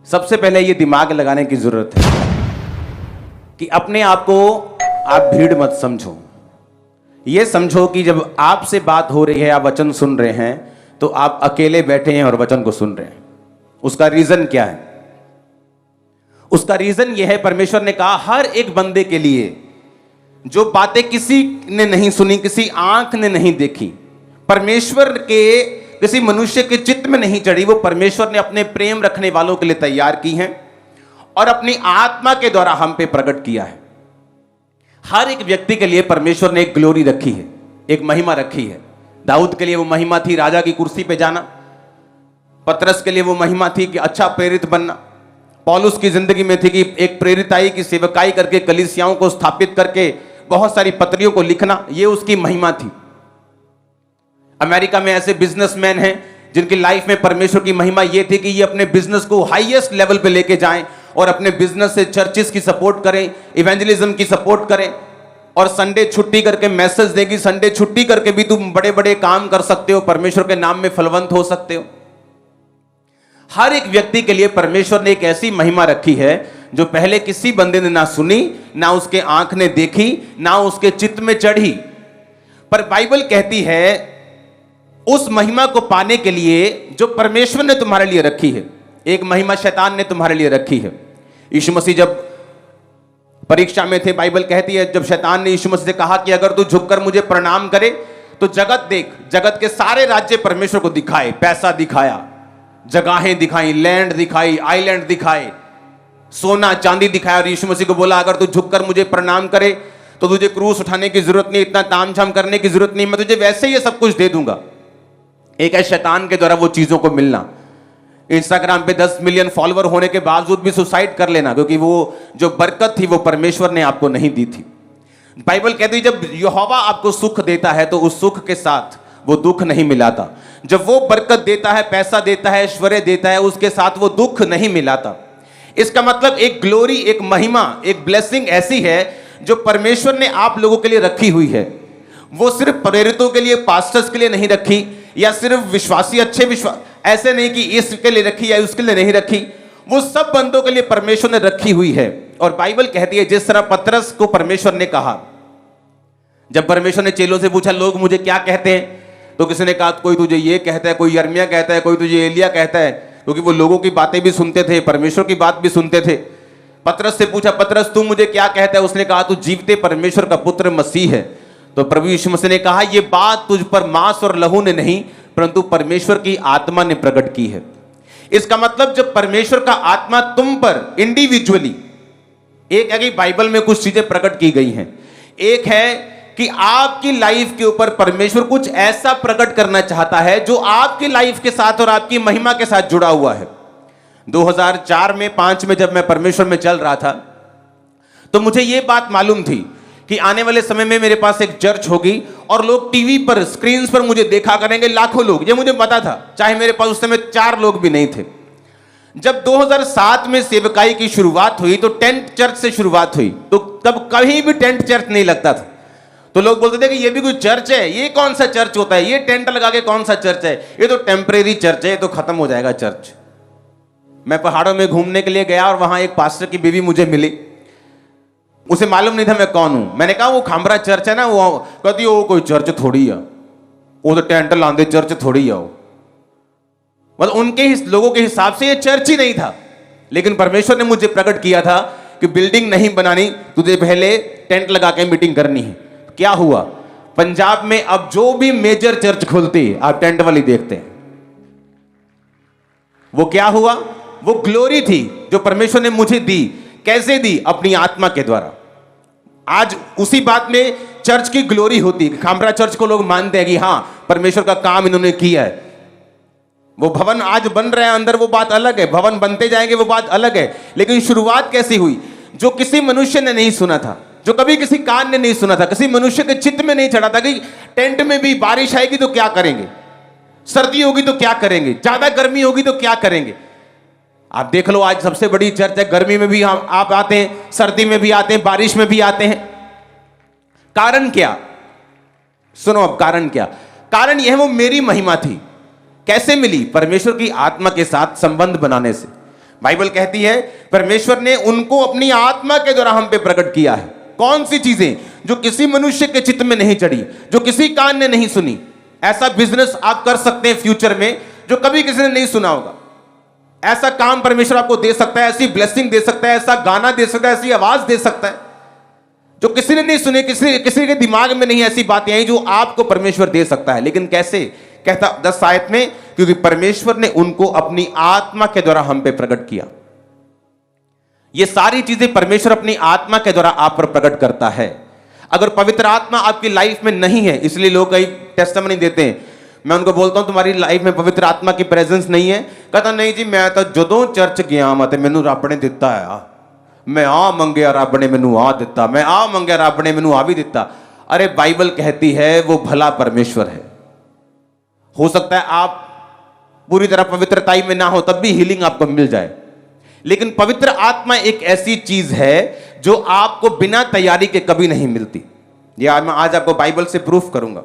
सबसे पहले ये दिमाग लगाने की जरूरत है कि अपने आप को आप भीड़ मत समझो। ये समझो कि जब आपसे बात हो रही है, आप वचन सुन रहे हैं, तो आप अकेले बैठे हैं और वचन को सुन रहे हैं। उसका रीजन क्या है? उसका रीजन यह है, परमेश्वर ने कहा हर एक बंदे के लिए जो बातें किसी ने नहीं सुनी, किसी आंख ने नहीं देखी, परमेश्वर के किसी मनुष्य के चित्त में नहीं चढ़ी, वो परमेश्वर ने अपने प्रेम रखने वालों के लिए तैयार की हैं और अपनी आत्मा के द्वारा हम पे प्रकट किया है। हर एक व्यक्ति के लिए परमेश्वर ने एक ग्लोरी रखी है, एक महिमा रखी है। दाऊद के लिए वो महिमा थी राजा की कुर्सी पे जाना। पतरस के लिए वो महिमा थी कि अच्छा प्रेरित बनना। पौलुस की जिंदगी में थी कि एक प्रेरिताई की सेवकाई करके कलीसियाओं को स्थापित करके बहुत सारी पत्रियों को लिखना, ये उसकी महिमा थी। अमेरिका में ऐसे बिजनेसमैन हैं जिनकी लाइफ में परमेश्वर की महिमा यह थी कि ये अपने बिजनेस को हाईएस्ट लेवल पे लेके जाएं और अपने बिजनेस से चर्चेस की सपोर्ट करें, इवेंजलिज्म की सपोर्ट करें और संडे छुट्टी करके मैसेज देगी, संडे छुट्टी करके भी तुम बड़े बड़े काम कर सकते हो, परमेश्वर के नाम में फलवंत हो सकते हो। हर एक व्यक्ति के लिए परमेश्वर ने एक ऐसी महिमा रखी है जो पहले किसी बंदे ने ना सुनी, ना उसके आंख ने देखी, ना उसके चित्त में चढ़ी। पर बाइबल कहती है उस महिमा को पाने के लिए जो परमेश्वर ने तुम्हारे लिए रखी है, एक महिमा शैतान ने तुम्हारे लिए रखी है। यीशु मसीह जब परीक्षा में थे, बाइबल कहती है जब शैतान ने यीशु मसीह से कहा कि अगर तू झुककर मुझे प्रणाम करे तो जगत देख, जगत के सारे राज्य परमेश्वर को दिखाए। पैसा दिखाया, जगहें दिखाई, लैंड दिखाई, आइलैंड दिखाए, सोना चांदी दिखाया और यीशु मसीह को बोला अगर तू झुककर मुझे प्रणाम करे तो तुझे क्रूस उठाने की जरूरत नहीं, इतना तामझाम करने की जरूरत नहीं, मैं तुझे वैसे ही ये सब कुछ दे दूंगा। एक है शैतान के द्वारा वो चीजों को मिलना। इंस्टाग्राम पे 10 मिलियन फॉलोअर होने के बावजूद भी सुसाइड कर लेना, क्योंकि वो जो बरकत थी वो परमेश्वर ने आपको नहीं दी थी। बाइबल कहती है जब यहोवा आपको सुख देता है तो उस सुख के साथ वो दुख नहीं मिलाता। जब वो बरकत देता है, पैसा देता है, ऐश्वर्य देता है, उसके साथ वो दुख नहीं मिलाता। इसका मतलब एक ग्लोरी, एक महिमा, एक ब्लेसिंग ऐसी है जो परमेश्वर ने आप लोगों के लिए रखी हुई है। वो सिर्फ प्रेरितों के लिए, पास्टर्स के लिए नहीं रखी, या सिर्फ विश्वासी, अच्छे विश्वास, ऐसे नहीं कि इसके लिए रखी या उसके लिए नहीं रखी, वो सब बंदों के लिए परमेश्वर ने रखी हुई है। और बाइबल कहती है जिस तरह पतरस को परमेश्वर ने कहा, जब परमेश्वर ने चेलों से पूछा लोग मुझे क्या कहते हैं, तो किसी ने कहा कोई तुझे ये कहता है, कोई यर्मिया कहता है, कोई तुझे एलिया कहता है, क्योंकि वो लोगों की बातें भी सुनते थे, परमेश्वर की बात भी सुनते थे। पतरस से पूछा पतरस तू मुझे क्या कहता है, उसने कहा तू जीवते परमेश्वर का पुत्र मसीह है। तो प्रभु यीशु मसीह ने कहा ये बात तुझ पर मांस और लहू ने नहीं परंतु परमेश्वर की आत्मा ने प्रकट की है। इसका मतलब जब परमेश्वर का आत्मा तुम पर इंडिविजुअली, एक है कि बाइबल में कुछ चीजें प्रकट की गई हैं, एक है कि आपकी लाइफ के ऊपर परमेश्वर कुछ ऐसा प्रकट करना चाहता है जो आपकी लाइफ के साथ और आपकी महिमा के साथ जुड़ा हुआ है। 2004 में 5 में जब मैं परमेश्वर में चल रहा था तो मुझे यह बात मालूम थी कि आने वाले समय में मेरे पास एक चर्च होगी और लोग टीवी पर, स्क्रीन पर मुझे देखा करेंगे, लाखों लोग। ये मुझे पता था, चाहे मेरे पास उस समय 4 लोग भी नहीं थे। जब 2007 में सेवकाई की शुरुआत हुई तो टेंट चर्च से शुरुआत हुई, तो तब कहीं भी टेंट चर्च नहीं लगता था। तो लोग बोलते थे कि ये भी कोई चर्च है, ये कौन सा चर्च होता है, ये टेंट लगा के कौन सा चर्च है, ये तो टेम्परेरी चर्च है, ये तो खत्म हो जाएगा चर्च। मैं पहाड़ों में घूमने के लिए गया और वहां एक पास्टर की बीवी मुझे मिली। उसे मालूम नहीं था मैं कौन हूं। मैंने कहा वो खामरा चर्च है ना, वो कहती वो कोई चर्च थोड़ी है, वो तो टेंट लांदे चर्च थोड़ी है। मतलब उनके लोगों के हिसाब से ये चर्च ही नहीं था। लेकिन परमेश्वर ने मुझे प्रकट किया था कि बिल्डिंग नहीं बनानी, तुझे पहले टेंट लगा के मीटिंग करनी है। क्या हुआ, पंजाब में अब जो भी मेजर चर्च खुलती है आप टेंट वाली देखते हैं। वो क्या हुआ, वो ग्लोरी थी जो परमेश्वर ने मुझे दी। कैसे दी? अपनी आत्मा के द्वारा। आज उसी बात में चर्च की ग्लोरी होती है। खामरा चर्च को लोग मानते हैं कि हां परमेश्वर का काम इन्होंने किया है। वो भवन आज बन रहे हैं अंदर, वो बात अलग है, भवन बनते जाएंगे वो बात अलग है। लेकिन शुरुआत कैसी हुई, जो किसी मनुष्य ने नहीं सुना था, जो कभी किसी कान ने नहीं सुना था, किसी मनुष्य के चित्त में नहीं चढ़ा था कि टेंट में भी बारिश आएगी तो क्या करेंगे, सर्दी होगी तो क्या करेंगे, ज्यादा गर्मी होगी तो क्या करेंगे। आप देख लो आज सबसे बड़ी चर्च है, गर्मी में भी आप आते हैं, सर्दी में भी आते हैं, बारिश में भी आते हैं। कारण क्या? सुनो अब कारण क्या। कारण यह वो मेरी महिमा थी। कैसे मिली? परमेश्वर की आत्मा के साथ संबंध बनाने से। बाइबल कहती है परमेश्वर ने उनको अपनी आत्मा के द्वारा हम पे प्रकट किया है। कौन सी चीजें? जो किसी मनुष्य के चित्त में नहीं चढ़ी, जो किसी कान ने नहीं सुनी। ऐसा बिजनेस आप कर सकते हैं फ्यूचर में जो कभी किसी ने नहीं सुना होगा। ऐसा काम परमेश्वर आपको दे सकता है, ऐसी ब्लेसिंग दे सकता है, ऐसा गाना दे सकता है, ऐसी आवाज दे सकता है जो किसी ने नहीं सुने, किसी के दिमाग में नहीं ऐसी बातें आई जो आपको परमेश्वर दे सकता है। लेकिन कैसे? कहता 10 आयत में, क्योंकि परमेश्वर ने उनको अपनी आत्मा के द्वारा हम पे प्रकट किया। ये सारी चीजें परमेश्वर अपनी आत्मा के द्वारा आप पर प्रकट करता है। अगर पवित्र आत्मा आपकी लाइफ में नहीं है, इसलिए लोग कई टेस्टिमनी देते हैं, मैं उनको बोलता हूं तुम्हारी लाइफ में पवित्र आत्मा की प्रेजेंस नहीं है। कहता नहीं जी, मैं तो जदों चर्च गया मत मैनू रब ने दिता है, मैं आ मंगया रब ने मैनू आ दिता, मैं आ मंगया रब ने मैनू आ भी दिता। अरे बाइबल कहती है वो भला परमेश्वर है। हो सकता है आप पूरी तरह पवित्रताई में ना हो तब भी हीलिंग आपको मिल जाए, लेकिन पवित्र आत्मा एक ऐसी चीज है जो आपको बिना तैयारी के कभी नहीं मिलती। यह मैं आज आपको बाइबल से प्रूफ करूंगा।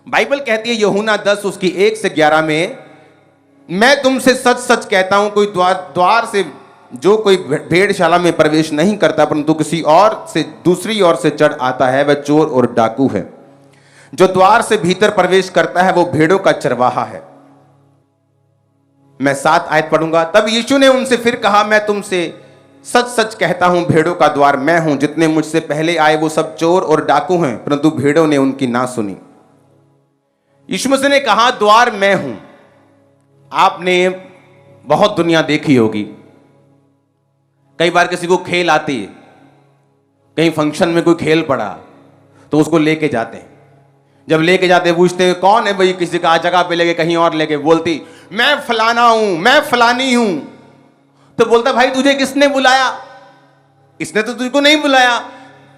बाइबल कहती है यूहन्ना 10 उसकी 1 से 11 में, मैं तुमसे सच सच कहता हूं कोई द्वार से जो कोई भेड़शाला में प्रवेश नहीं करता परंतु किसी और से दूसरी ओर से चढ़ आता है वह चोर और डाकू है। जो द्वार से भीतर प्रवेश करता है वो भेड़ों का चरवाहा है। मैं 7 आयत पढ़ूंगा। तब यीशु ने उनसे फिर कहा, मैं तुमसे सच सच कहता हूं भेड़ों का द्वार मैं हूं। जितने मुझसे पहले आए वो सब चोर और डाकू हैं परंतु भेड़ों ने उनकी ना सुनी। यीशु मसीह ने कहा द्वार मैं हूं। आपने बहुत दुनिया देखी होगी। कई बार किसी को खेल आती है, कहीं फंक्शन में कोई खेल पड़ा तो उसको लेके जाते हैं। जब लेके जाते पूछते हैं कौन है भाई, किसी का जगह पे लेके कहीं और लेके, बोलती मैं फलाना हूं, मैं फलानी हूं। तो बोलता भाई तुझे किसने बुलाया? इसने तो तुझको नहीं बुलाया।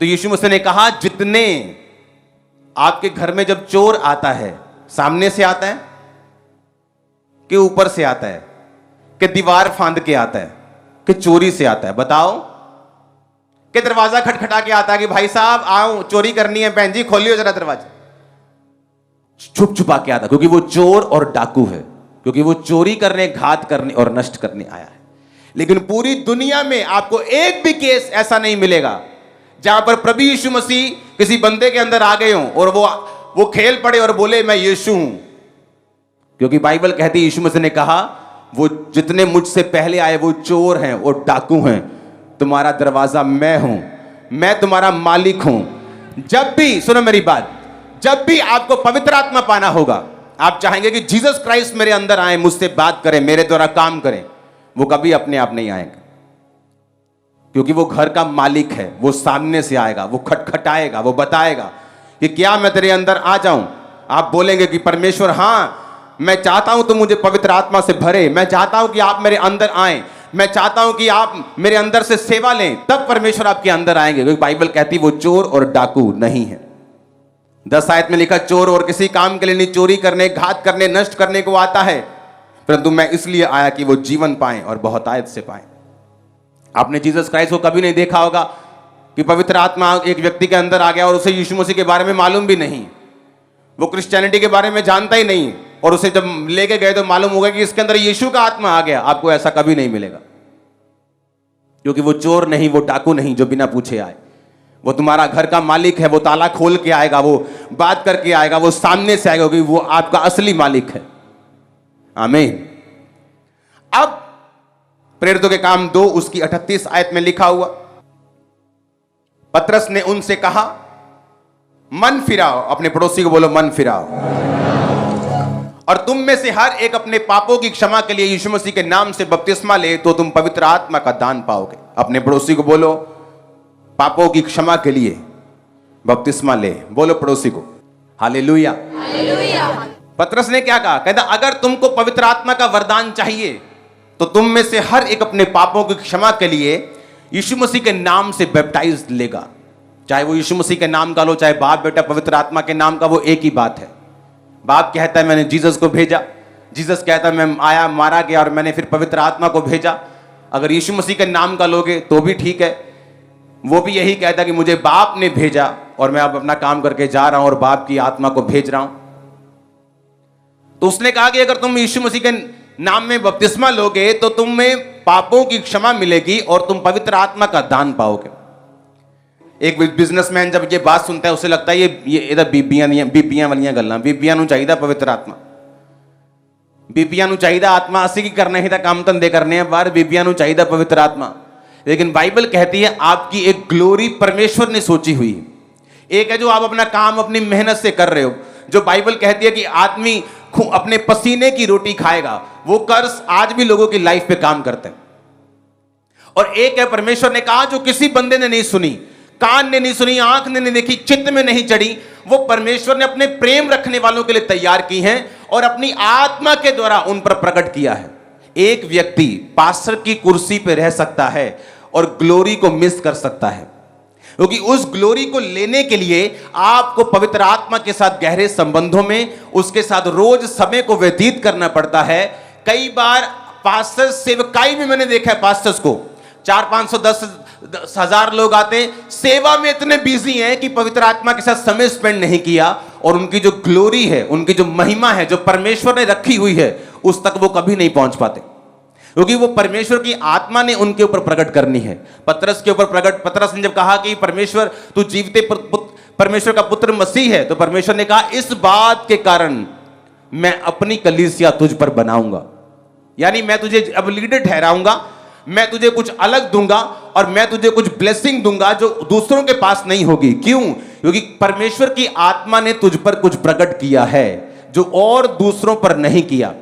तो यीशु मसीह ने कहा जितने आपके घर में जब चोर आता है, सामने से आता है कि ऊपर से आता है कि दीवार फांद के आता है कि चोरी से आता है? बताओ। कि दरवाजा खटखटा के आता है कि भाई साहब आओ चोरी करनी है, बहन जी खोलियो जरा दरवाजा। छुप छुपा के आता, क्योंकि वो चोर और डाकू है, क्योंकि वो चोरी करने, घात करने और नष्ट करने आया है। लेकिन पूरी दुनिया में आपको एक भी केस ऐसा नहीं मिलेगा जहां पर प्रभु यीशु मसीह किसी बंदे के अंदर आ गए हों और वो खेल पड़े और बोले मैं यीशु हूं। क्योंकि बाइबल कहती है यीशु मसीह ने कहा वो जितने मुझसे पहले आए वो चोर हैं और डाकू हैं, तुम्हारा दरवाजा मैं हूं, मैं तुम्हारा मालिक हूं। जब भी, सुनो मेरी बात, जब भी आपको पवित्र आत्मा पाना होगा, आप चाहेंगे कि जीसस क्राइस्ट मेरे अंदर आए, मुझसे बात करें, मेरे द्वारा काम करें, वो कभी अपने आप नहीं आएंगे। क्योंकि वो घर का मालिक है, वो सामने से आएगा, वो खटखटाएगा, वो बताएगा कि क्या मैं तेरे अंदर आ जाऊं। आप बोलेंगे कि परमेश्वर हाँ मैं चाहता हूं तुम मुझे पवित्र आत्मा से भरे, मैं चाहता हूं कि आप मेरे अंदर आए, मैं चाहता हूं कि आप मेरे अंदर से सेवा लें, तब परमेश्वर आपके अंदर आएंगे। क्योंकि बाइबल कहती वो चोर और डाकू नहीं है। 10 आयत में लिखा चोर और किसी काम के लिए नहीं, चोरी करने, घात करने, नष्ट करने को आता है, परंतु मैं इसलिए आया कि वो जीवन पाएं और बहुतायत से पाएं। आपने जीसस क्राइस्ट को कभी नहीं देखा होगा कि पवित्र आत्मा एक व्यक्ति के अंदर आ गया और उसे यीशु मसीह के बारे में मालूम भी नहीं, वो क्रिश्चियनिटी के बारे में जानता ही नहीं, और उसे जब लेके गए तो मालूम होगा कि इसके अंदर यीशु का आत्मा आ गया। आपको ऐसा कभी नहीं मिलेगा, क्योंकि वो चोर नहीं, वो डाकू नहीं जो बिना पूछे आए। वो तुम्हारा घर का मालिक है, वो ताला खोल के आएगा, वो बात करके आएगा, वो सामने से आएगा, क्योंकि वो आपका असली मालिक है। आमीन। अब प्रेरितों के काम 2 उसकी 38 आयत में लिखा हुआ, पतरस ने उनसे कहा मन फिराओ, अपने पड़ोसी को बोलो मन फिराओ, और तुम में से हर एक अपने पापों की क्षमा के लिए यीशु मसीह के नाम से बपतिस्मा ले तो तुम पवित्र आत्मा का दान पाओगे। अपने पड़ोसी को बोलो पापों की क्षमा के लिए बपतिस्मा ले, बोलो पड़ोसी को हालेलुया। पतरस ने क्या कहा? कहता अगर तुमको पवित्र आत्मा का वरदान चाहिए तो तुम में से हर एक अपने पापों की क्षमा के लिए यीशु मसीह के नाम से बैप्टाइज लेगा। चाहे वो यीशु मसीह के नाम का लो, चाहे बाप बेटा पवित्र आत्मा के नाम का, वो एक ही बात है। बाप कहता है मैंने जीसस को भेजा, जीसस कहता है मैं आया, मारा गया और मैंने फिर पवित्र आत्मा को भेजा। अगर यीशु मसीह के नाम का लोगे तो भी ठीक है, वो भी यही कहता है कि मुझे बाप ने भेजा और मैं अब अपना काम करके जा रहा हूं और बाप की आत्मा को भेज रहा हूं। तो उसने कहा कि अगर तुम यीशु मसीह के नाम में बपतिस्मा लोगे तो तुम में पापों की क्षमा मिलेगी और तुम पवित्र आत्मा का दान पाओगे। एक बिजनेसमैन जब ये बात सुनता है उसे लगता है ये इधर बीबियां वालियां गल्लां, बीबियां नूं चाहिदा पवित्र आत्मा, बीबियां नूं चाहिदा आत्मा, असीं की करना ही था काम धंधे करने हैं बाहर, बीबियां नूं चाहिदा पवित्र आत्मा। लेकिन बाइबल कहती है आपकी एक ग्लोरी परमेश्वर ने सोची हुई है। एक है जो आप अपना काम अपनी मेहनत से कर रहे हो, जो बाइबल कहती है कि आदमी अपने पसीने की रोटी खाएगा, वो कर्ज आज भी लोगों की लाइफ पे काम करते हैं। और एक है परमेश्वर ने कहा जो किसी बंदे ने नहीं सुनी, कान ने नहीं सुनी, आंख ने नहीं देखी, चित्त में नहीं चढ़ी, वो परमेश्वर ने अपने प्रेम रखने वालों के लिए तैयार की हैं और अपनी आत्मा के द्वारा उन पर प्रकट किया है। एक व्यक्ति पास्टर की कुर्सी पे रह सकता है और ग्लोरी को मिस कर सकता है, क्योंकि उस ग्लोरी को लेने के लिए आपको पवित्र आत्मा के साथ गहरे संबंधों में उसके साथ रोज समय को व्यतीत करना पड़ता है। कई बार पास्टर सेवकाई में मैंने देखा है पास्टर्स को 400-500-10,000 लोग आते, सेवा में इतने बिजी हैं कि पवित्र आत्मा के साथ समय स्पेंड नहीं किया और उनकी जो ग्लोरी है, उनकी जो महिमा है जो परमेश्वर ने रखी हुई है, उस तक वो कभी नहीं पहुंच पाते, क्योंकि वो परमेश्वर की आत्मा ने उनके ऊपर प्रकट करनी है। पतरस के ऊपर प्रकट, पतरस ने जब कहा कि परमेश्वर तू जीवते परमेश्वर का पुत्र मसीह है, तो परमेश्वर ने कहा इस बात के कारण मैं अपनी कलीसिया तुझ पर बनाऊंगा, यानी मैं तुझे अब लीडर ठहराऊंगा, मैं तुझे कुछ अलग दूंगा और मैं तुझे कुछ ब्लेसिंग दूंगा जो दूसरों के पास नहीं होगी। क्यों? क्योंकि परमेश्वर की आत्मा ने तुझ पर कुछ प्रकट किया है जो और दूसरों पर नहीं किया।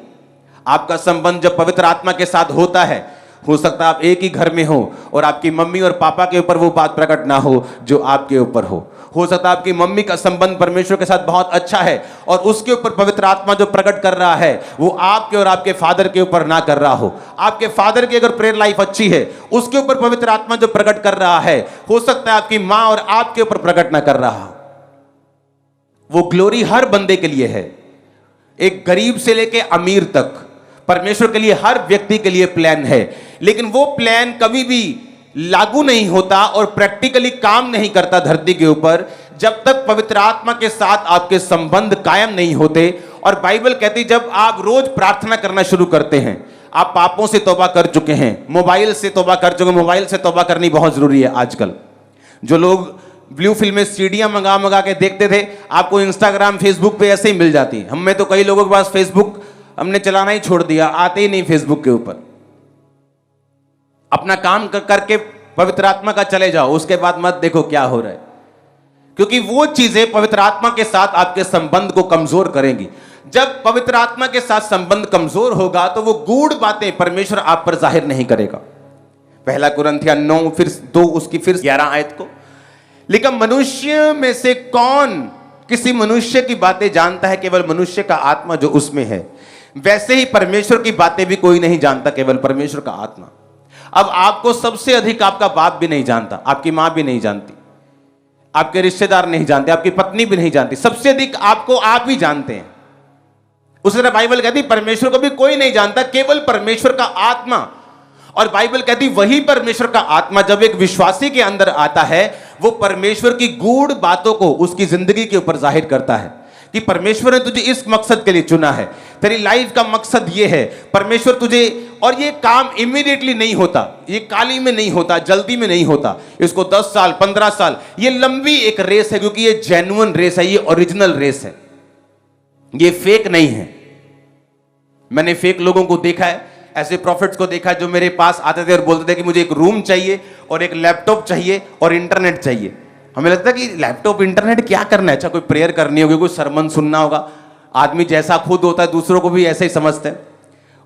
आपका संबंध जब पवित्र आत्मा के साथ होता है, हो सकता है आप एक ही घर में हो और आपकी मम्मी और पापा के ऊपर वो बात प्रकट ना हो जो आपके ऊपर हो सकता है आपकी मम्मी का संबंध परमेश्वर के साथ बहुत अच्छा है और उसके ऊपर पवित्र आत्मा जो प्रकट कर रहा है वो आपके और आपके फादर के ऊपर ना कर रहा हो। आपके फादर की अगर प्रेयर लाइफ अच्छी है, उसके ऊपर पवित्र आत्मा जो प्रकट कर रहा है, हो सकता है आपकी मां और आपके ऊपर प्रकट ना कर रहा हो। वो ग्लोरी हर बंदे के लिए है, एक गरीब से लेके अमीर तक परमेश्वर के लिए, हर व्यक्ति के लिए प्लान है, लेकिन वो प्लान कभी भी लागू नहीं होता और प्रैक्टिकली काम नहीं करता धरती के ऊपर जब तक पवित्र आत्मा के साथ आपके संबंध कायम नहीं होते। और बाइबल कहती जब आप रोज प्रार्थना करना शुरू करते हैं, आप पापों से तौबा कर चुके हैं, मोबाइल से तौबा कर चुके, मोबाइल से तौबा करनी बहुत जरूरी है। आजकल जो लोग ब्लू फिल्म में सीडियां मंगा के देखते थे, आपको इंस्टाग्राम फेसबुक पे ऐसे ही मिल जाती। हम में तो कई लोगों के पास फेसबुक हमने चलाना ही छोड़ दिया, आते ही नहीं फेसबुक के ऊपर। अपना काम करके पवित्र आत्मा का चले जाओ, उसके बाद मत देखो क्या हो रहा है, क्योंकि वो चीजें पवित्र आत्मा के साथ आपके संबंध को कमजोर करेंगी। जब पवित्र आत्मा के साथ संबंध कमजोर होगा तो वो गूढ़ बातें परमेश्वर आप पर जाहिर नहीं करेगा। पहला कुरिन्थियों 9 फिर 2 उसकी फिर 11 आयत को लिखा, मनुष्य में से कौन किसी मनुष्य की बातें जानता है, केवल मनुष्य का आत्मा जो उसमें है। वैसे ही परमेश्वर की बातें भी कोई नहीं जानता, केवल परमेश्वर का आत्मा। अब आपको सबसे अधिक आपका बाप भी नहीं जानता, आपकी मां भी नहीं जानती, आपके रिश्तेदार नहीं जानते, आपकी पत्नी भी नहीं जानती, सबसे अधिक आपको आप ही जानते हैं। उस तरह बाइबल कहती परमेश्वर को भी कोई नहीं जानता, केवल परमेश्वर का आत्मा। और बाइबल कहती वही परमेश्वर का आत्मा जब एक विश्वासी के अंदर आता है, वो परमेश्वर की गूढ़ बातों को उसकी जिंदगी के ऊपर जाहिर करता है कि परमेश्वर ने तुझे इस मकसद के लिए चुना है, तेरी लाइफ का मकसद ये है। परमेश्वर तुझे, और ये काम इमीडिएटली नहीं होता, ये काली में नहीं होता, जल्दी में नहीं होता, इसको 10 साल 15 साल, ये लंबी एक रेस है, क्योंकि ये जेन्युइन रेस है, ये ओरिजिनल रेस है, ये फेक नहीं है। मैंने फेक लोगों को देखा है, ऐसे प्रॉफिट्स को देखा जो मेरे पास आते थे और बोलते थे कि मुझे एक रूम चाहिए और एक लैपटॉप चाहिए और इंटरनेट चाहिए। हमें लगता है कि लैपटॉप इंटरनेट क्या करना है, अच्छा कोई प्रेयर करनी होगी, कोई सरमन सुनना होगा। आदमी जैसा खुद होता है दूसरों को भी ऐसे ही समझते हैं।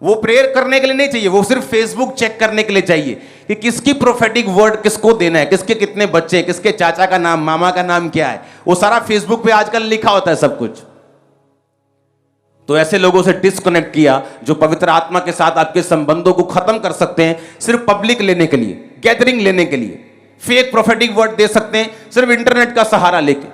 वो प्रेयर करने के लिए नहीं चाहिए, वो सिर्फ फेसबुक चेक करने के लिए चाहिए कि किसकी प्रोफेटिक वर्ड किसको देना है, किसके कितने बच्चे, किसके चाचा का नाम, मामा का नाम क्या है, वो सारा फेसबुक पे आजकल लिखा होता है सब कुछ। तो ऐसे लोगों से डिस्कनेक्ट किया जो पवित्र आत्मा के साथ आपके संबंधों को खत्म कर सकते हैं सिर्फ पब्लिक लेने के लिए, गैदरिंग लेने के लिए, फेक प्रोफेटिक वर्ड दे सकते हैं सिर्फ इंटरनेट का सहारा लेके,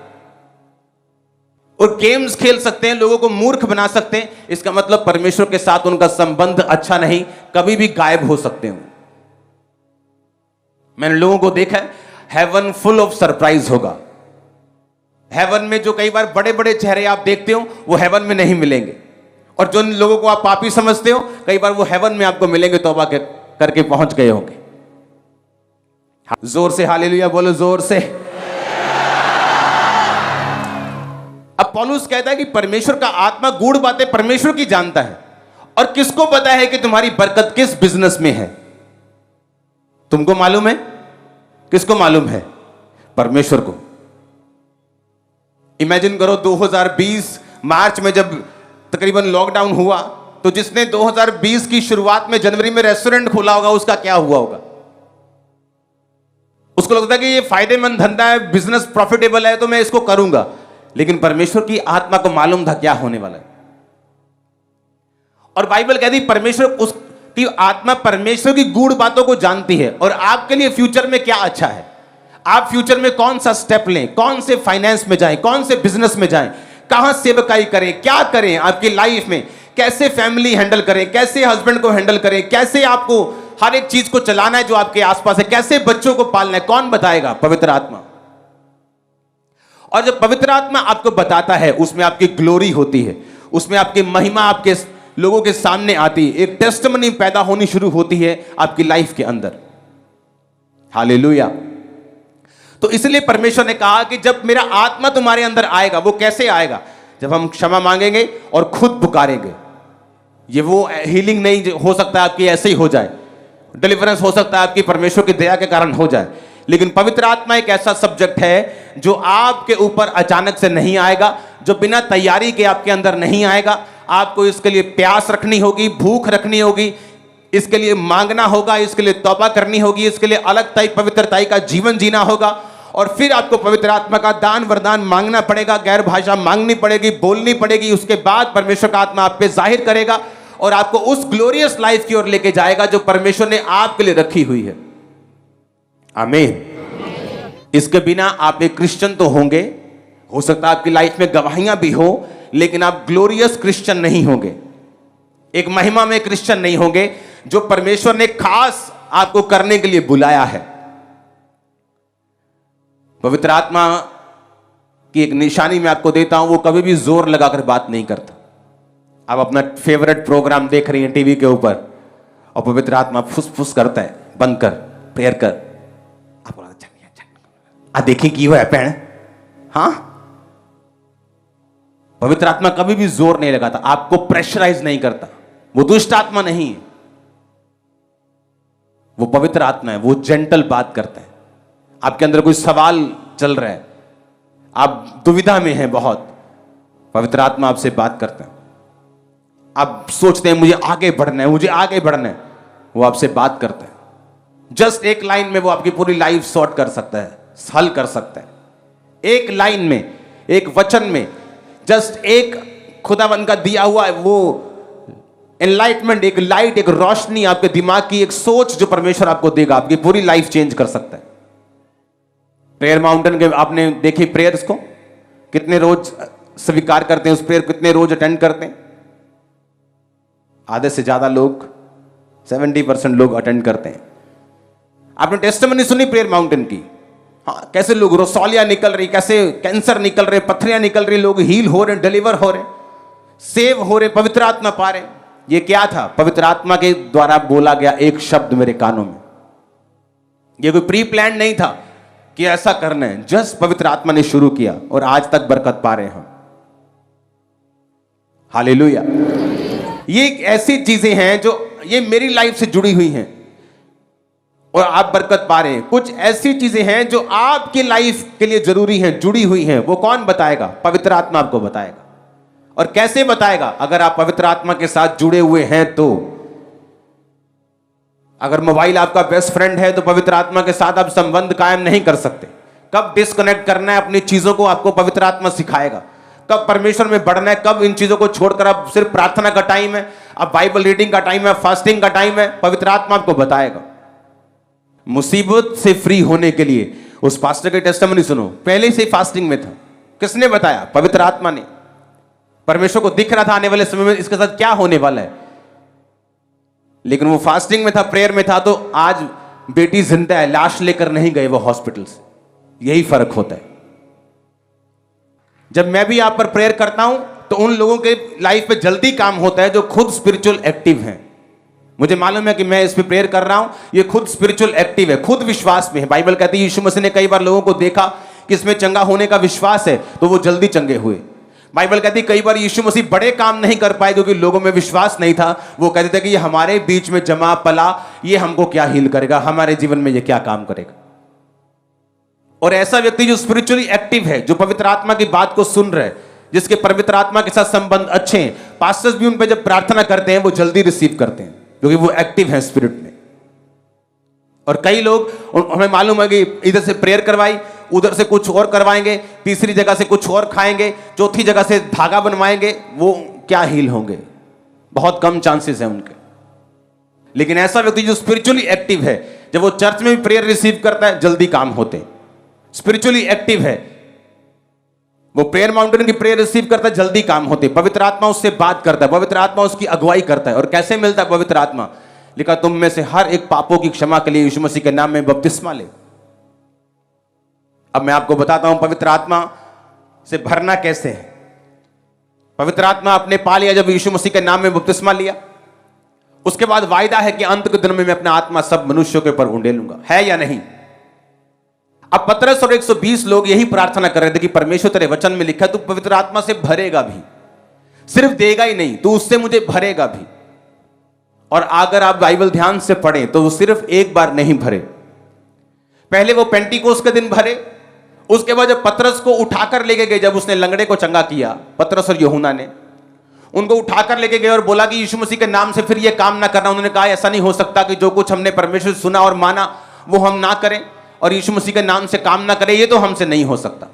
और गेम्स खेल सकते हैं, लोगों को मूर्ख बना सकते हैं। इसका मतलब परमेश्वर के साथ उनका संबंध अच्छा नहीं, कभी भी गायब हो सकते हैं। मैंने लोगों को देखा है, हेवन फुल ऑफ सरप्राइज होगा। हेवन में जो कई बार बड़े बड़े चेहरे आप देखते हो वो हेवन में नहीं मिलेंगे, और जो लोगों को आप पापी समझते हो, कई बार वो हेवन में आपको मिलेंगे, तौबा करके पहुंच गए होंगे। जोर से हालेलुया बोलो, जोर से। अब पौलुस कहता है कि परमेश्वर का आत्मा गूढ़ बातें परमेश्वर की जानता है, और किसको पता है कि तुम्हारी बरकत किस बिजनेस में है? तुमको मालूम है? किसको मालूम है? परमेश्वर को। इमेजिन करो 2020 मार्च में जब तकरीबन लॉकडाउन हुआ, तो जिसने 2020 की शुरुआत में जनवरी में रेस्टोरेंट खोला होगा, उसका क्या हुआ होगा? उसको लगता है कि ये फायदेमंद धंधा है, बिजनेस प्रॉफिटेबल है, तो मैं इसको करूंगा। लेकिन परमेश्वर की आत्मा को मालूम था क्या होने वाला है। और बाइबल कहती परमेश्वर, उसकी आत्मा परमेश्वर की गूढ़ बातों को जानती है, और आपके लिए फ्यूचर में क्या अच्छा है, आप फ्यूचर में कौन सा स्टेप लें, कौन से फाइनेंस में जाएं, कौन से बिजनेस में जाएं, कहां सेवकाई करें, क्या करें आपकी लाइफ में, कैसे फैमिली हैंडल करें, कैसे हस्बैंड को हैंडल करें, कैसे आपको हर एक चीज को चलाना है जो आपके आसपास है, कैसे बच्चों को पालना है, कौन बताएगा? पवित्र आत्मा। और जब पवित्र आत्मा आपको बताता है, उसमें आपकी ग्लोरी होती है, उसमें आपकी महिमा आपके लोगों के सामने आती है, एक टेस्टिमनी पैदा होनी शुरू होती है आपकी लाइफ के अंदर। हालेलुया। तो इसलिए परमेश्वर ने कहा कि जब मेरा आत्मा तुम्हारे अंदर आएगा, वो कैसे आएगा? जब हम क्षमा मांगेंगे और खुद पुकारेंगे। ये वो हीलिंग नहीं हो सकता आपकी ऐसे ही हो जाए, डिलीवरेंस हो सकता है आपकी परमेश्वर की दया के कारण हो जाए, लेकिन पवित्र आत्मा एक ऐसा सब्जेक्ट है जो आपके ऊपर अचानक से नहीं आएगा, जो बिना तैयारी के आपके अंदर नहीं आएगा। आपको इसके लिए प्यास रखनी होगी, भूख रखनी होगी, इसके लिए मांगना होगा, इसके लिए तौबा करनी होगी, इसके लिए अलगताई पवित्रताई का जीवन जीना होगा, और फिर आपको पवित्र आत्मा का दान वरदान मांगना पड़ेगा, गैर भाषा मांगनी पड़ेगी, बोलनी पड़ेगी। उसके बाद परमेश्वर का आत्मा आप पे जाहिर करेगा और आपको उस ग्लोरियस लाइफ की ओर लेके जाएगा जो परमेश्वर ने आपके लिए रखी हुई है। आमीन। इसके बिना आप एक क्रिश्चियन तो होंगे, हो सकता है आपकी लाइफ में गवाहियां भी हो, लेकिन आप ग्लोरियस क्रिश्चियन नहीं होंगे, एक महिमा में क्रिश्चियन नहीं होंगे जो परमेश्वर ने खास आपको करने के लिए बुलाया है। पवित्र आत्मा की एक निशानी मैं आपको देता हूं, वो कभी भी जोर लगाकर बात नहीं करता। आप अपना फेवरेट प्रोग्राम देख रही हैं टीवी के ऊपर, और पवित्र आत्मा फुसफुस करता है, बंद कर, प्रेयर कर, आप देखिए की हुआ है पैण। हाँ, पवित्र आत्मा कभी भी जोर नहीं लगाता, आपको प्रेशराइज नहीं करता। वो दुष्ट आत्मा नहीं है, वो पवित्र आत्मा है, वो जेंटल बात करता है। आपके अंदर कोई सवाल चल रहा है, आप दुविधा में हैं बहुत, पवित्र आत्मा आपसे बात करता है। आप सोचते हैं मुझे आगे बढ़ना है, मुझे आगे बढ़ना है, वो आपसे बात करता है। जस्ट एक लाइन में वो आपकी पूरी लाइफ सॉर्ट कर सकता है, हल कर सकता है। एक लाइन में, एक वचन में, जस्ट एक खुदावंद का दिया हुआ है वो एनलाइटमेंट, एक लाइट, एक रोशनी, आपके दिमाग की एक सोच जो परमेश्वर आपको देगा, आपकी पूरी लाइफ चेंज कर सकता है। प्रेयर माउंटेन के आपने देखी प्रेयर्स को, कितने रोज स्वीकार करते हैं उस प्रेयर, कितने रोज अटेंड करते हैं? आधे से ज्यादा लोग, 70% लोग अटेंड करते हैं। आपने टेस्टिमनी सुनी प्रेयर माउंटेन की? हाँ, कैसे लोग रोसौलिया निकल रही, कैसे कैंसर निकल रहे, पथरियां निकल रही, लोग हील हो रहे, डिलीवर हो रहे, सेव हो रहे, पवित्र आत्मा पा रहे। ये क्या था? पवित्र आत्मा के द्वारा बोला गया एक शब्द मेरे कानों में। ये कोई प्री प्लान नहीं था कि ऐसा करना है, जस्ट पवित्र आत्मा ने शुरू किया और आज तक बरकत पा रहे हैं हम। हालेलुया। ये ऐसी चीजें हैं जो ये मेरी लाइफ से जुड़ी हुई हैं और आप बरकत पा रहे हैं। कुछ ऐसी चीजें हैं जो आपकी लाइफ के लिए जरूरी हैं, जुड़ी हुई हैं। वो कौन बताएगा? पवित्र आत्मा आपको बताएगा। और कैसे बताएगा? अगर आप पवित्र आत्मा के साथ जुड़े हुए हैं तो। अगर मोबाइल आपका बेस्ट फ्रेंड है तो पवित्र आत्मा के साथ आप संबंध कायम नहीं कर सकते। कब डिस्कनेक्ट करना है अपनी चीजों को आपको पवित्र आत्मा सिखाएगा। कब परमेश्वर में बढ़ना है, कब इन चीजों को छोड़कर अब सिर्फ प्रार्थना का टाइम है, अब बाइबल रीडिंग का टाइम है, फास्टिंग का टाइम है, पवित्र आत्मा आपको बताएगा। मुसीबत से फ्री होने के लिए उस पास्टर के टेस्टिमनी सुनो, पहले से फास्टिंग में था। किसने बताया? पवित्र आत्मा ने। परमेश्वर को दिख रहा था आने वाले समय में इसके साथ क्या होने वाला है, लेकिन वो फास्टिंग में था, प्रेयर में था, तो आज बेटी जिंदा है, लाश लेकर नहीं गए वो हॉस्पिटल से। यही फर्क होता है। जब मैं भी आप पर प्रेयर करता हूं तो उन लोगों के लाइफ पे जल्दी काम होता है जो खुद स्पिरिचुअल एक्टिव हैं। मुझे मालूम है कि मैं इस पे प्रेयर कर रहा हूं, ये खुद स्पिरिचुअल एक्टिव है, खुद विश्वास में है। बाइबल कहती है यीशु मसीह ने कई बार लोगों को देखा कि इसमें चंगा होने का विश्वास है, तो वो जल्दी चंगे हुए। बाइबल कहती है कई बार यीशु मसीह बड़े काम नहीं कर पाए क्योंकि लोगों में विश्वास नहीं था। वो कहते थे कि ये हमारे बीच में जमा पला, ये हमको क्या हील करेगा, हमारे जीवन में ये क्या काम करेगा। और ऐसा व्यक्ति जो स्पिरिचुअली एक्टिव है, जो पवित्र आत्मा की बात को सुन रहे, जिसके पवित्र आत्मा के साथ संबंध अच्छे हैं, पास्टर्स भी उन पे जब प्रार्थना करते हैं वो जल्दी रिसीव करते हैं क्योंकि वो एक्टिव है स्पिरिट में। और कई लोग, हमें मालूम है कि इधर से प्रेयर करवाई, उधर से कुछ और करवाएंगे, तीसरी जगह से कुछ और खाएंगे, चौथी जगह से धागा बनवाएंगे, वो क्या हील होंगे? बहुत कम चांसेस हैं उनके। लेकिन ऐसा व्यक्ति जो स्पिरिचुअली एक्टिव है, जब वो चर्च में भी प्रेयर रिसीव करता है जल्दी काम होते हैं। स्पिरिचुअली एक्टिव है, वो प्रेयर माउंटेन की प्रेयर रिसीव करता है जल्दी काम होते हैं। पवित्र आत्मा उससे बात करता है, पवित्र आत्मा उसकी अगुवाई करता है। और कैसे मिलता है पवित्र आत्मा? लिखा तुम में से हर एक पापों की क्षमा के लिए यीशु मसीह के नाम में बपतिस्मा ले। अब मैं आपको बताता हूं पवित्र आत्मा से भरना कैसे है। पवित्र आत्मा आपने पा लिया जब यीशु मसीह के नाम में बपतिस्मा लिया, उसके बाद वायदा है कि अंत के दिन में मैं अपना आत्मा सब मनुष्यों के ऊपर उंडेलूंगा, है या नहीं? अब पतरस और 120 लोग यही प्रार्थना कर रहे थे कि परमेश्वर तेरे वचन में लिखा तू पवित्र आत्मा से भरेगा भी, सिर्फ देगा ही नहीं, तू उससे मुझे भरेगा भी। और अगर आप बाइबल ध्यान से पढ़ें तो वो सिर्फ एक बार नहीं भरे। पहले वो पेंटिकोस के दिन भरे, उसके बाद जब पतरस को उठाकर लेके गए, जब उसने लंगड़े को चंगा किया, पतरस और यूहन्ना ने उनको उठाकर लेके गए और बोला कि यीशु मसीह के नाम से फिर ये काम ना करना। उन्होंने कहा ऐसा नहीं हो सकता कि जो कुछ हमने परमेश्वर से सुना और माना वो हम ना करें और यीशु मसीह के नाम से काम ना करें, ये तो हमसे नहीं हो सकता।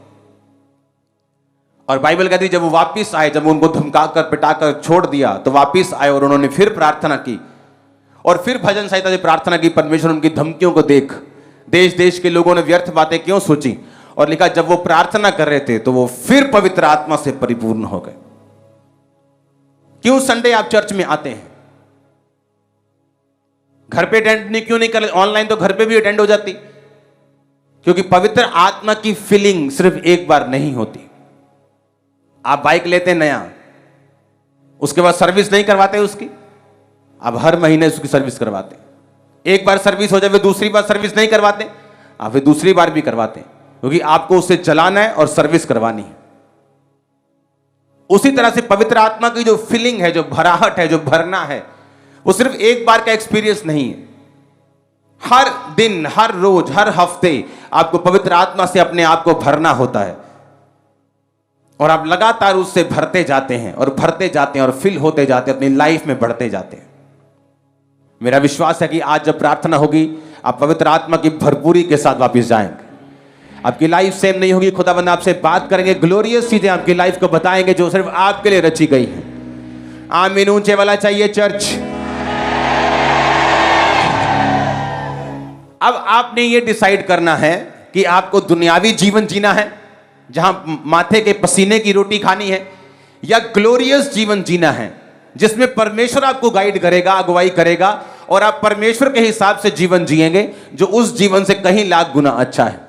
और बाइबल कहती है जब वो वापिस आए, जब उनको धमकाकर पिटाकर छोड़ दिया, तो वापिस आए और उन्होंने फिर प्रार्थना की और फिर भजन संहिता से प्रार्थना की, परमेश्वर उनकी धमकियों को देख, देश देश के लोगों ने व्यर्थ बातें क्यों सोची। और लिखा जब वो प्रार्थना कर रहे थे तो वो फिर पवित्र आत्मा से परिपूर्ण हो गए। क्यों संडे आप चर्च में आते हैं? घर पे अटेंड नहीं क्यों नहीं कर? ऑनलाइन तो घर पे भी अटेंड हो जाती, क्योंकि पवित्र आत्मा की फीलिंग सिर्फ एक बार नहीं होती। आप बाइक लेते हैं नया, उसके बाद सर्विस नहीं करवाते उसकी, आप हर महीने उसकी सर्विस करवाते हैं। एक बार सर्विस हो जाए, दूसरी बार सर्विस नहीं करवाते, आप फिर दूसरी बार भी करवाते हैं, क्योंकि आपको उससे चलाना है और सर्विस करवानी है। उसी तरह से पवित्र आत्मा की जो फीलिंग है, जो भराहट है, जो भरना है, वो सिर्फ एक बार का एक्सपीरियंस नहीं है। हर दिन, हर रोज, हर हफ्ते आपको पवित्र आत्मा से अपने आप को भरना होता है और आप लगातार उससे भरते जाते हैं और भरते जाते हैं और फिल होते जाते हैं, अपनी लाइफ में बढ़ते जाते हैं। मेरा विश्वास है कि आज जब प्रार्थना होगी आप पवित्र आत्मा की भरपूरी के साथ वापस जाएंगे। आपकी लाइफ सेम नहीं होगी, खुदावंद आपसे बात करेंगे, ग्लोरियस चीजें आपकी लाइफ को बताएंगे जो सिर्फ आपके लिए रची गई है। आमीन। ऊंचे वाला चाहिए चर्च। अब आपने ये डिसाइड करना है कि आपको दुनियावी जीवन जीना है जहां माथे के पसीने की रोटी खानी है, या ग्लोरियस जीवन जीना है जिसमें परमेश्वर आपको गाइड करेगा, अगुवाई करेगा और आप परमेश्वर के हिसाब से जीवन जिएंगे जो उस जीवन से कहीं लाख गुना अच्छा है।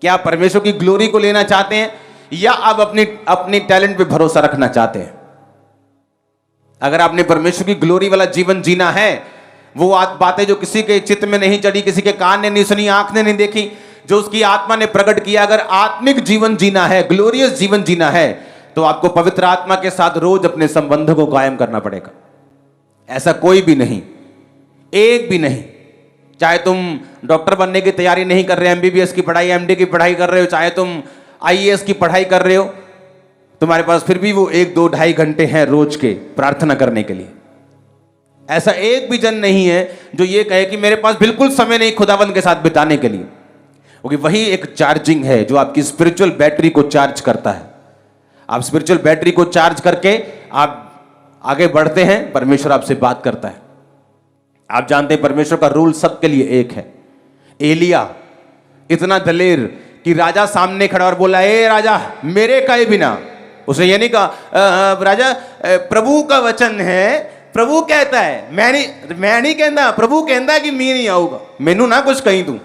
क्या आप परमेश्वर की ग्लोरी को लेना चाहते हैं या आप अपनी टैलेंट पे भरोसा रखना चाहते हैं? अगर आपने परमेश्वर की ग्लोरी वाला जीवन जीना है, वो बातें जो किसी के चित्त में नहीं चढ़ी, किसी के कान ने नहीं सुनी, आंख ने नहीं देखी, जो उसकी आत्मा ने प्रकट किया, अगर आत्मिक जीवन जीना है, ग्लोरियस जीवन जीना है, तो आपको पवित्र आत्मा के साथ रोज अपने संबंध को कायम करना पड़ेगा। ऐसा कोई भी नहीं, एक भी नहीं। चाहे तुम डॉक्टर बनने की तैयारी नहीं कर रहे, एमबीबीएस की पढ़ाई, एमडी की पढ़ाई कर रहे हो, चाहे तुम आईएएस की पढ़ाई कर रहे हो, तुम्हारे पास फिर भी वो 1, 2, 2.5 घंटे हैं रोज के प्रार्थना करने के लिए। ऐसा एक भी जन नहीं है जो ये कहे कि मेरे पास बिल्कुल समय नहीं खुदावंद के साथ बिताने के लिए, क्योंकि वही एक चार्जिंग है जो आपकी स्पिरिचुअल बैटरी को चार्ज करता है। आप स्पिरिचुअल बैटरी को चार्ज करके आप आगे बढ़ते हैं, परमेश्वर आपसे बात करता है। आप जानते हैं परमेश्वर का रूल सबके लिए एक है। एलिया इतना दलेर कि राजा सामने खड़ा और बोला, ए राजा मेरे कहे बिना, उसने ये नहीं कहा राजा प्रभु का वचन है, प्रभु कहता है, मैं नहीं कहता, प्रभु कहता कि मैं नहीं आऊंगा, मैनू ना कुछ कहीं तू।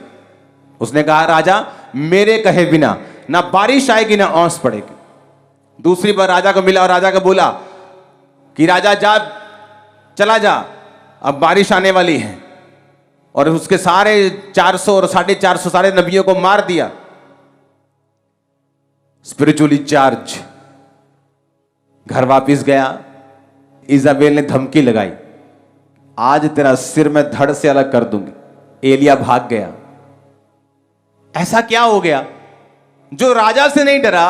उसने कहा राजा मेरे कहे बिना ना बारिश आएगी ना ओस पड़ेगी। दूसरी बार राजा को मिला और राजा को बोला कि राजा जा, चला जा, अब बारिश आने वाली है। और उसके सारे 400 और 450 सारे नबियों को मार दिया। स्पिरिचुअली चार्ज घर वापिस गया। इजाबेल ने धमकी लगाई, आज तेरा सिर मैं धड़ से अलग कर दूंगी। एलिया भाग गया। ऐसा क्या हो गया? जो राजा से नहीं डरा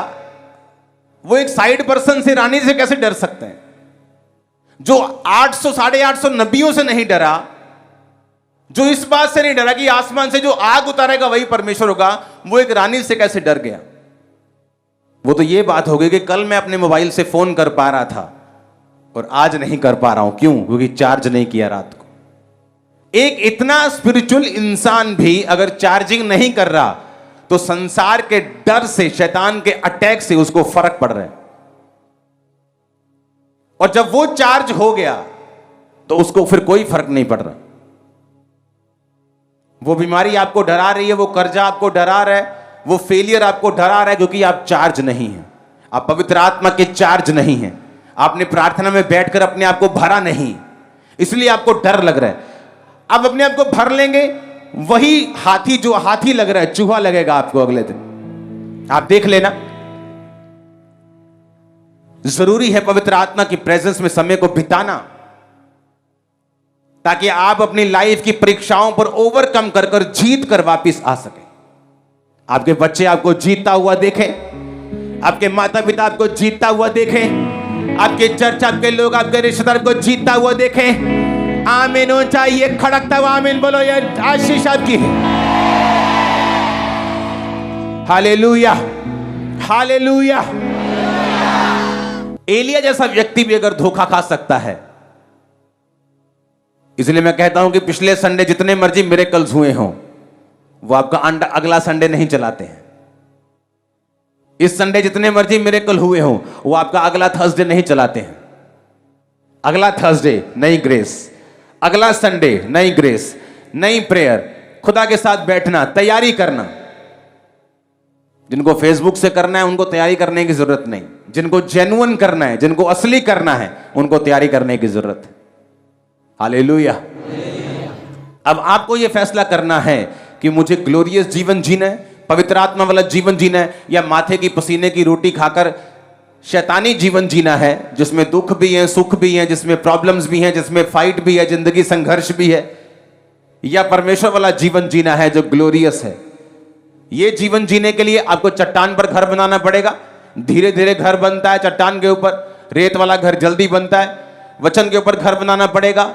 वो एक साइड पर्सन से, रानी से कैसे डर सकते हैं? जो 800 850 नबियों से नहीं डरा, जो इस बात से नहीं डरा कि आसमान से जो आग उतारेगा वही परमेश्वर होगा, वो एक रानी से कैसे डर गया? वो तो ये बात हो गई कि कल मैं अपने मोबाइल से फोन कर पा रहा था और आज नहीं कर पा रहा हूं। क्यों? क्योंकि चार्ज नहीं किया रात को। एक इतना स्पिरिचुअल इंसान भी अगर चार्जिंग नहीं कर रहा तो संसार के डर से, शैतान के अटैक से उसको फर्क पड़ रहा है। और जब वो चार्ज हो गया तो उसको फिर कोई फर्क नहीं पड़ रहा। वो बीमारी आपको डरा रही है, वो कर्जा आपको डरा रहा है, वो फेलियर आपको डरा रहा है, क्योंकि आप चार्ज नहीं हैं। आप पवित्र आत्मा के चार्ज नहीं हैं। आपने प्रार्थना में बैठकर अपने आप को भरा नहीं, इसलिए आपको डर लग रहा है। आप अपने आप को भर लेंगे, वही हाथी जो हाथी लग रहा है, चूहा लगेगा आपको अगले दिन। आप देख लेना। जरूरी है पवित्र आत्मा की प्रेजेंस में समय को बिताना, ताकि आप अपनी लाइफ की परीक्षाओं पर ओवरकम कर कर जीत कर वापिस आ सके। आपके बच्चे आपको जीतता हुआ देखें, आपके माता पिता आपको जीतता हुआ देखें, आपके चर्च, आपके लोग, आपके रिश्तेदार को जीतता हुआ देखें। आमीन हो चाहिए, खड़कता हुआ आमीन बोलो, ये आशीष आपकी है। Hallelujah, hallelujah. एलिया जैसा व्यक्ति भी अगर धोखा खा सकता है, इसलिए मैं कहता हूं कि पिछले संडे जितने मर्जी मिरेकल्स हुए हों, वो आपका अगला संडे नहीं चलाते हैं। इस संडे जितने मर्जी मिरेकल हुए हों, वो आपका अगला थर्सडे नहीं चलाते हैं। अगला थर्सडे नई ग्रेस, अगला संडे नई ग्रेस, नई प्रेयर, खुदा के साथ बैठना, तैयारी करना। जिनको फेसबुक से करना है उनको तैयारी करने की जरूरत नहीं। जिनको जेन्युइन करना है, जिनको असली करना है, उनको तैयारी करने की जरूरत है। हालेलुया। अब आपको यह फैसला करना है कि मुझे ग्लोरियस जीवन जीना है, पवित्र आत्मा वाला जीवन जीना है, या माथे की पसीने की रोटी खाकर शैतानी जीवन जीना है, जिसमें दुख भी है, सुख भी है, जिसमें प्रॉब्लम्स भी हैं, जिसमें फाइट भी है, जिंदगी संघर्ष भी है, या परमेश्वर वाला जीवन जीना है जो ग्लोरियस है। यह जीवन जीने के लिए आपको चट्टान पर घर बनाना पड़ेगा। धीरे धीरे घर बनता है चट्टान के ऊपर, रेत वाला घर जल्दी बनता है। वचन के ऊपर घर बनाना पड़ेगा,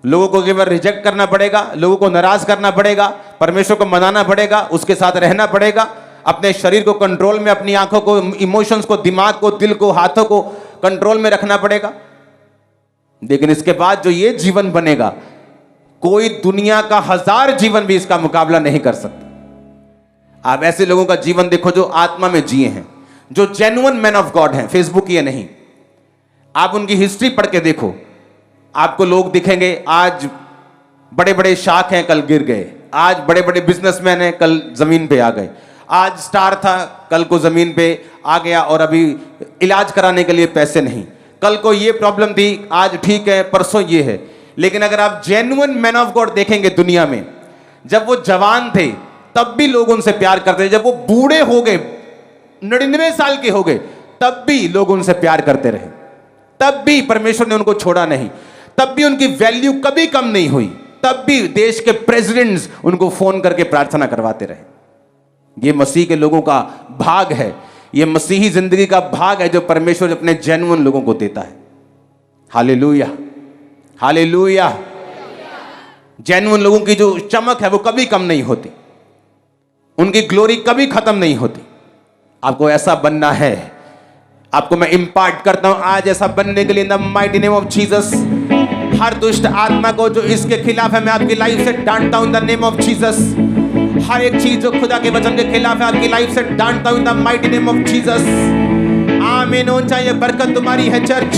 लोगों को केवल रिजेक्ट करना पड़ेगा, लोगों को नाराज करना पड़ेगा, परमेश्वर को मनाना पड़ेगा, उसके साथ रहना पड़ेगा, अपने शरीर को कंट्रोल में, अपनी आंखों को, इमोशंस को, दिमाग को, दिल को, हाथों को कंट्रोल में रखना पड़ेगा। लेकिन इसके बाद जो ये जीवन बनेगा, कोई दुनिया का 1000 जीवन भी इसका मुकाबला नहीं कर सकता। आप ऐसे लोगों का जीवन देखो जो आत्मा में जिए हैं, जो जेन्युइन मैन ऑफ गॉड हैं, फेसबुक ये नहीं। आप उनकी हिस्ट्री पढ़ के देखो, आपको लोग दिखेंगे आज बड़े बड़े शाख हैं, कल गिर गए। आज बड़े बड़े बिजनेसमैन हैं, कल जमीन पे आ गए। आज स्टार था, कल को जमीन पे आ गया और अभी इलाज कराने के लिए पैसे नहीं। कल को ये प्रॉब्लम थी, आज ठीक है, परसों ये है। लेकिन अगर आप जेन्युइन मैन ऑफ गॉड देखेंगे दुनिया में, जब वो जवान थे तब भी लोग उनसे प्यार करते थे, जब वो बूढ़े हो गए, 99 साल के हो गए, तब भी लोग उनसे प्यार करते रहे, तब भी परमेश्वर ने उनको छोड़ा नहीं, तब भी उनकी वैल्यू कभी कम नहीं हुई, तब भी देश के प्रेसिडेंट्स उनको फोन करके प्रार्थना करवाते रहे। ये मसीह के लोगों का भाग है, ये मसीही जिंदगी का भाग है जो परमेश्वर अपने जेन्युइन लोगों को देता है। Hallelujah, hallelujah. जेन्युइन लोगों की जो चमक है वो कभी कम नहीं होती, उनकी ग्लोरी कभी खत्म नहीं होती। आपको ऐसा बनना है, आपको मैं इंपार्ट करता हूं आज ऐसा बनने के लिए, in the mighty name of Jesus. हर दुष्ट आत्मा को जो इसके खिलाफ है, मैं आपकी लाइफ से डांटता हूं in the name of Jesus. हर एक चीज जो खुदा के वचन के खिलाफ है, आपकी लाइफ से डांटता हूं in the mighty name of Jesus. आमीन। होना चाहिए, बरकत तुम्हारी है चर्च।